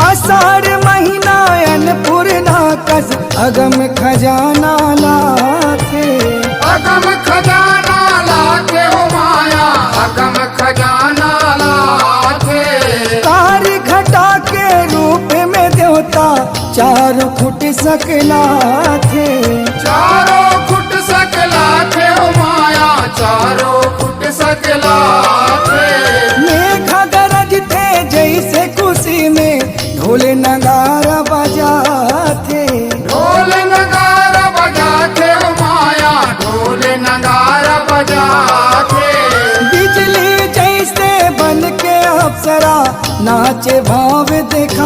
आषाढ़ महीना अन्नपूर्णा कस अगम खजाना लाथे। अगम खजाना लाथे हो माया, अगम खजाना लाथे। कारी घटा के रूप में देवता 4 फुट सकला थे। 4 फुट सकला थे हो माया, 4 फुट सकला थे। मेघा गरज थे जैसे खुशी में ढोल नगारा बजाते। ढोल नगारा बजाते हो माया, ढोल नगारा बजाते। बिजली जैसे बन के अप्सरा नाचे भाव दिखा